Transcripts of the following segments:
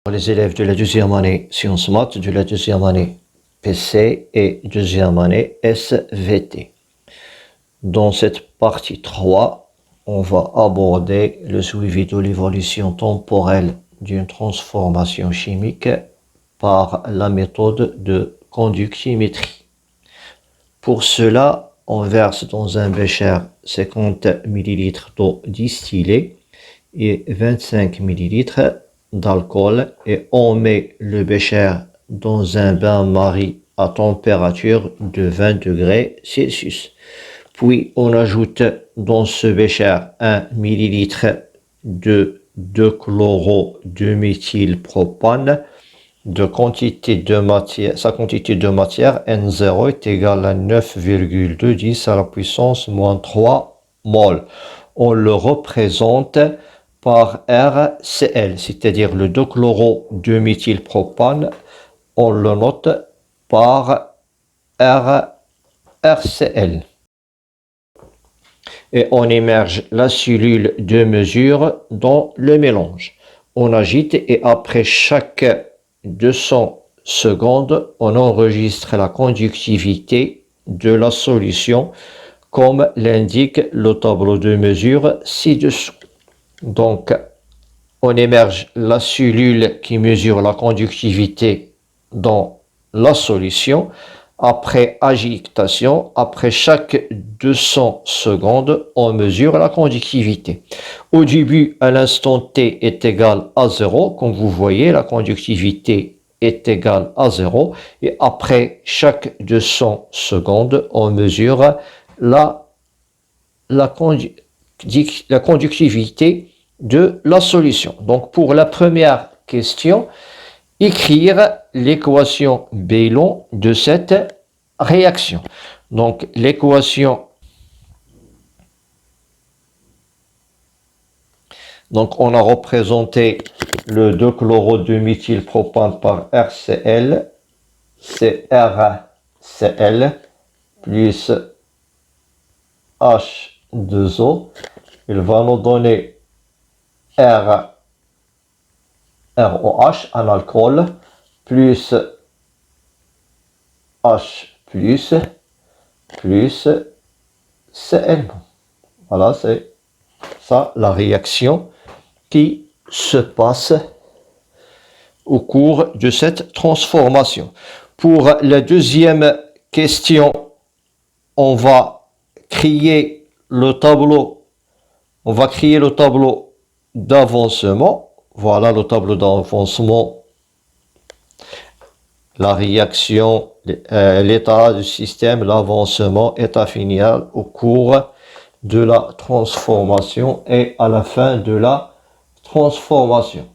Pour les élèves de la deuxième année Sciences Maths, de la deuxième année PC et deuxième année SVT. Dans cette partie 3, on va aborder le suivi de l'évolution temporelle d'une transformation chimique par la méthode de conductimétrie. Pour cela, on verse dans un bécher 50 ml d'eau distillée et 25 ml d'alcool et on met le bécher dans un bain-marie à température de 20 degrés Celsius. Puis on ajoute dans ce bécher 1 ml de 2-chloro-2-méthylpropane. Sa quantité de matière N0 est égale à 9,210 à la puissance moins 3 mol. On le représente par RCl, c'est-à-dire le 2-chloro-2-méthylpropane, on le note par RCl. Et on immerge la cellule de mesure dans le mélange. On agite et après chaque 200 secondes, on enregistre la conductivité de la solution comme l'indique le tableau de mesure ci-dessous. Donc, on immerge la cellule qui mesure la conductivité dans la solution. Après agitation, après chaque 200 secondes, on mesure la conductivité. Au début, à l'instant t est égal à 0. Comme vous voyez, la conductivité est égale à 0. Et après chaque 200 secondes, on mesure la conductivité de la solution. Donc, pour la première question, écrire l'équation Baylon de cette réaction. Donc, l'équation, donc on a représenté le 2-chloro-2-méthylpropane par RCl, c'est RCl plus H2O. Il va nous donner ROH, un alcool, plus H plus Cl. Voilà, c'est ça la réaction qui se passe au cours de cette transformation. Pour la deuxième question, on va créer le tableau d'avancement. Voilà le tableau d'avancement, la réaction, l'état du système, l'avancement, état final au cours de la transformation et à la fin de la transformation.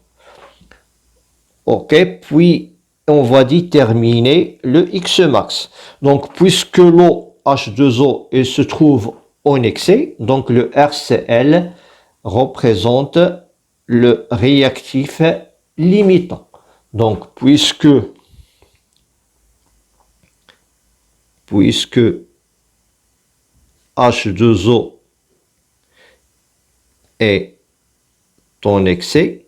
Ok, puis on va déterminer le X max. Donc, puisque l'eau H2O se trouve en excès, donc le RCl représente le réactif limitant. Donc, puisque H2O est en excès,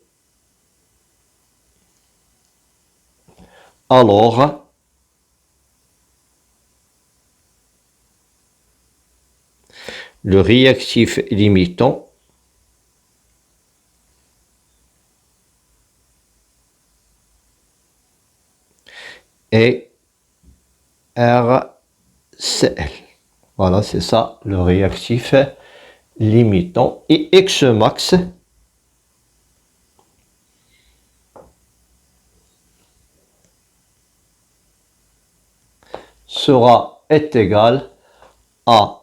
alors le réactif limitant est RCl. Voilà, c'est ça le réactif limitant. Et X max est égal à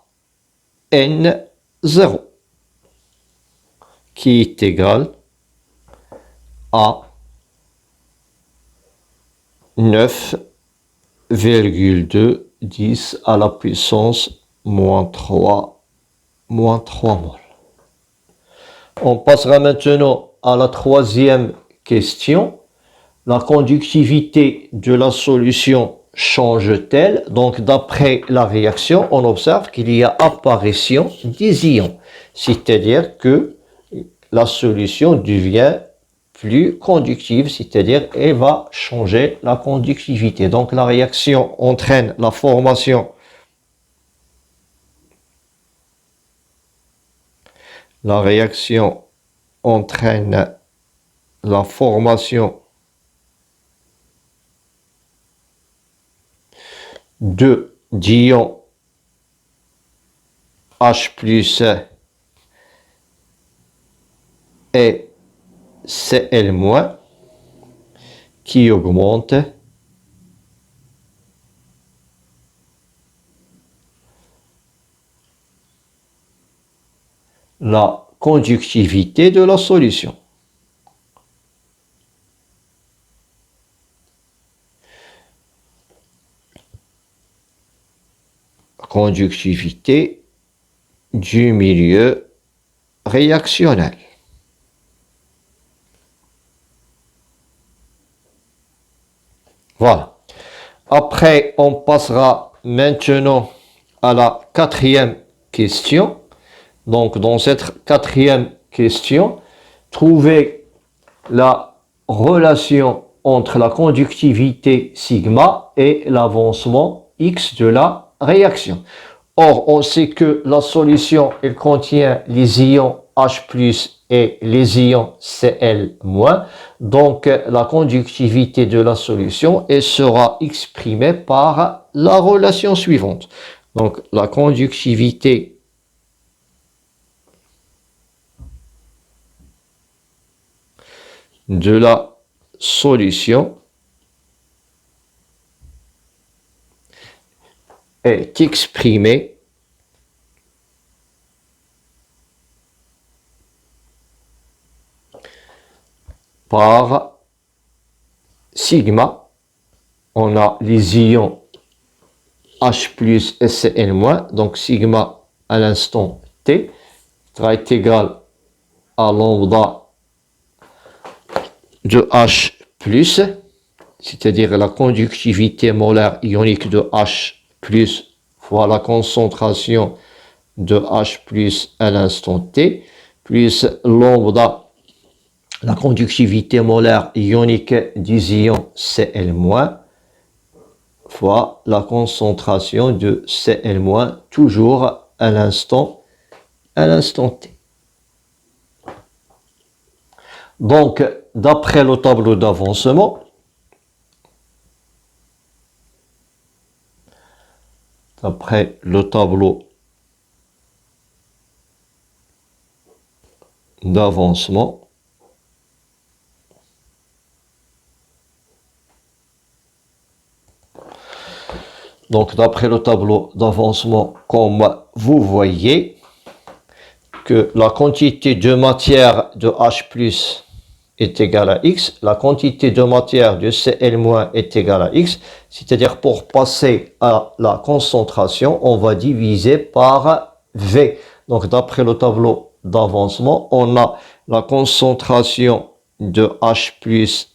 N0 qui est égal à 9,210 à la puissance moins 3 mol. On passera maintenant à la troisième question. La conductivité de la solution change-t-elle? Donc, d'après la réaction, on observe qu'il y a apparition des ions, c'est-à-dire que la solution devient plus conductive, c'est-à-dire elle va changer la conductivité. Donc la réaction entraîne la formation de d'ions H plus et Cl- qui augmente la conductivité de la solution. Conductivité du milieu réactionnel. Voilà. Après, on passera maintenant à la quatrième question. Donc, dans cette quatrième question, trouvez la relation entre la conductivité sigma et l'avancement x de la réaction. Or, on sait que la solution, elle contient les ions H+ et les ions Cl-. Donc, la conductivité de la solution, elle sera exprimée par la relation suivante. Donc, la conductivité de la solution est exprimée par sigma. On a les ions H+ et Cl-. Donc sigma à l'instant t sera égal à lambda de H+, c'est-à-dire la conductivité molaire ionique de H+ fois la concentration de H+ à l'instant t, plus lambda, la conductivité molaire ionique des ions Cl-, fois la concentration de Cl-, toujours à l'instant t. Donc, d'après le tableau d'avancement, comme vous voyez que la quantité de matière de H+ est égale à X, la quantité de matière de Cl- est égale à X, c'est-à-dire pour passer à la concentration, on va diviser par V. Donc d'après le tableau d'avancement, on a la concentration de H+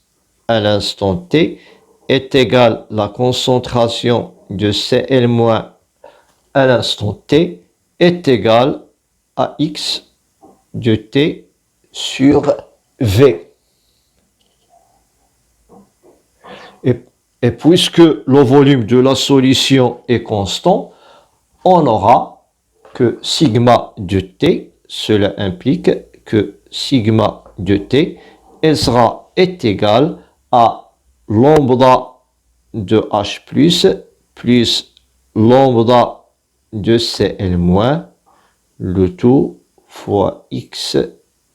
à l'instant t est égale à la concentration de Cl- à l'instant t est égale à X de t sur V. Et puisque le volume de la solution est constant, on aura que sigma de t, cela implique que sigma de t est égal à lambda de H+, plus lambda de Cl-, le tout fois x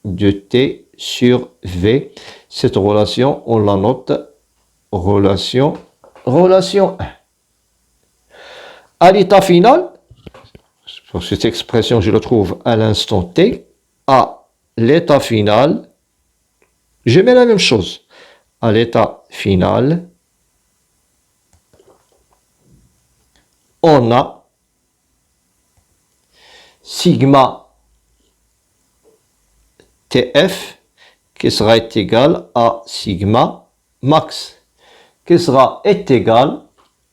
de t sur v. Cette relation, on la note relation 1. À l'état final, cette expression, je la trouve à l'instant t. À l'état final, je mets la même chose. À l'état final, on a sigma tf qui sera égal à sigma max, qui sera égal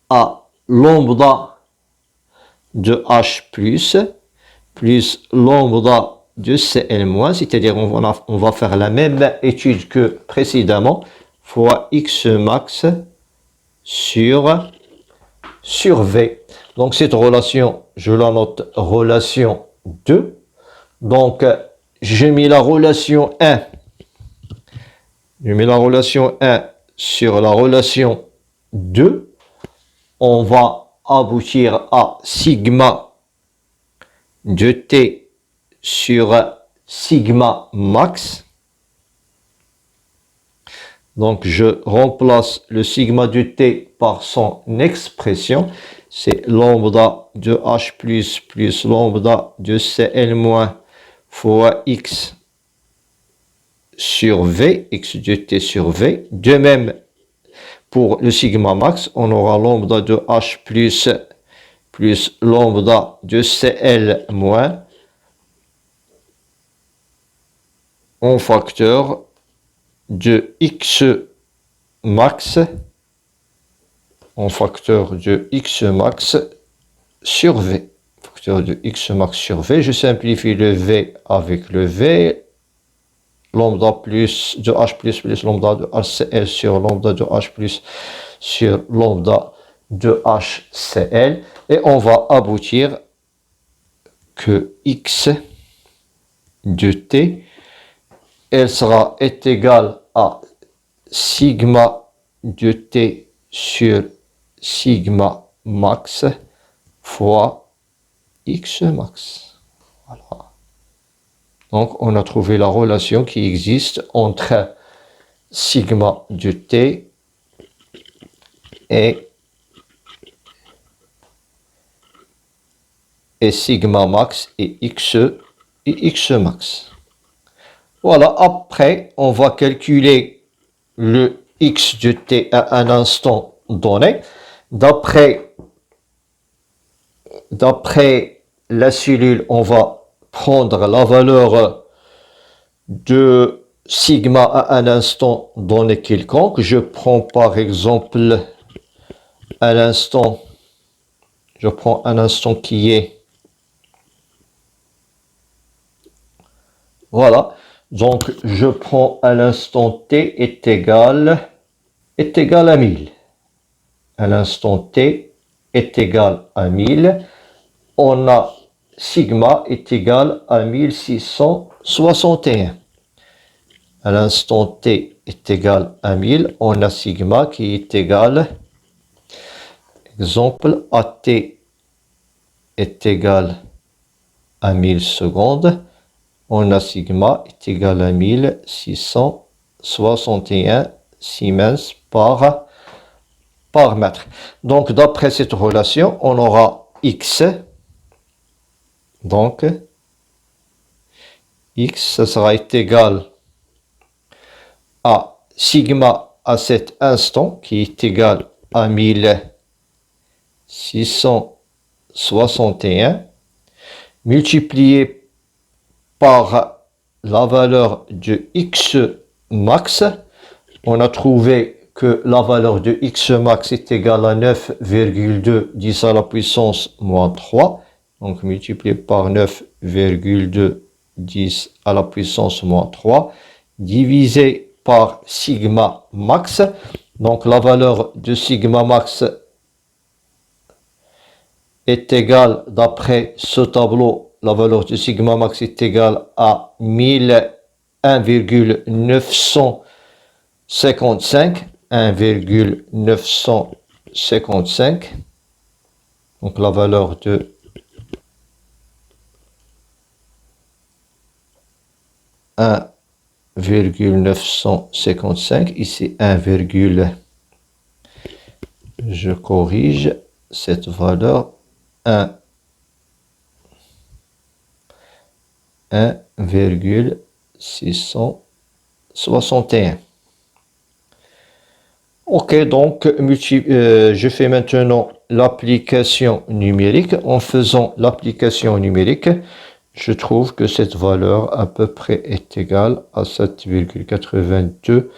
à lambda de H+, plus lambda de Cl-, c'est-à-dire on va faire la même étude que précédemment, fois X max sur V. Donc cette relation, je la note relation 2. Donc j'ai mis la relation 1. Je mets la relation 1 sur la relation 2. On va aboutir à sigma de T sur sigma max. Donc je remplace le sigma de T par son expression. C'est lambda de H plus lambda de Cl- fois X sur V, X de T sur V. De même, pour le sigma max, on aura lambda de H plus lambda de Cl- en facteur de X max en facteur de X max sur V. Facteur de X max sur V. Je simplifie le V avec le V. Lambda plus de H plus lambda de HCl sur lambda de H plus sur lambda de HCl. Et on va aboutir que X de T, elle est égale à sigma de T sur sigma max fois X max. Voilà. Donc, on a trouvé la relation qui existe entre sigma de T et sigma max et X max. Voilà, après, on va calculer le X de T à un instant donné. D'après la cellule, on va prendre la valeur de sigma à un instant donné quelconque. Je prends par exemple un instant, je prends un instant qui est, voilà, donc je prends à l'instant t est égal à 1000. À l'instant t est égal à 1000. On a sigma est égal à 1661. À l'instant t est égal à 1000, on a sigma qui est égal, exemple, at est égal à 1000 secondes. On a sigma est égal à 1661 Siemens par mètre. Donc, d'après cette relation, on aura X. Donc, X, ça sera égal à sigma à cet instant, qui est égal à 1661, multiplié par la valeur de X max. On a trouvé que la valeur de X max est égale à 9,2 10 à la puissance moins 3. Donc multiplié par 9,2 10 à la puissance moins 3, divisé par sigma max. Donc la valeur de sigma max est égale, d'après ce tableau, la valeur de sigma max est égale à 1,955. 1,955. Donc la valeur de un virgule 955, ici 1, je corrige cette valeur, 1,661. Ok, donc je fais maintenant l'application numérique. En faisant l'application numérique, je trouve que cette valeur à peu près est égale à 7,82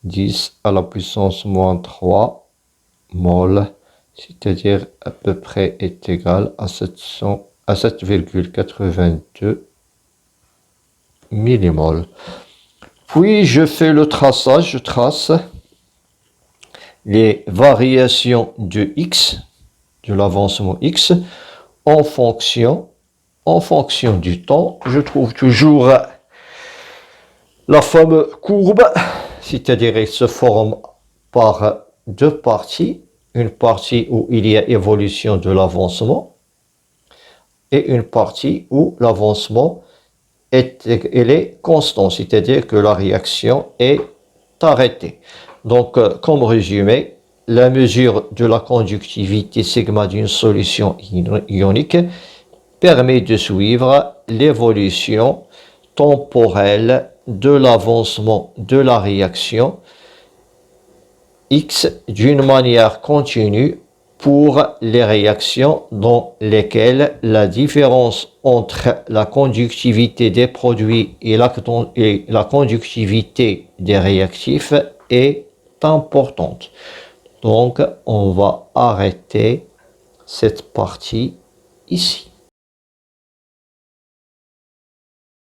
10 à la puissance moins 3 mol, c'est-à-dire à peu près est égale à 7,82 millimoles. Puis je fais le traçage, je trace les variations de X, de l'avancement X, en fonction du temps. Je trouve toujours la fameuse courbe, c'est-à-dire elle se forme par deux parties. Une partie où il y a évolution de l'avancement et une partie où l'avancement est constant, c'est-à-dire que la réaction est arrêtée. Donc, comme résumé, la mesure de la conductivité sigma d'une solution ionique permet de suivre l'évolution temporelle de l'avancement de la réaction X d'une manière continue pour les réactions dans lesquelles la différence entre la conductivité des produits et la conductivité des réactifs est importante. Donc, on va arrêter cette partie ici.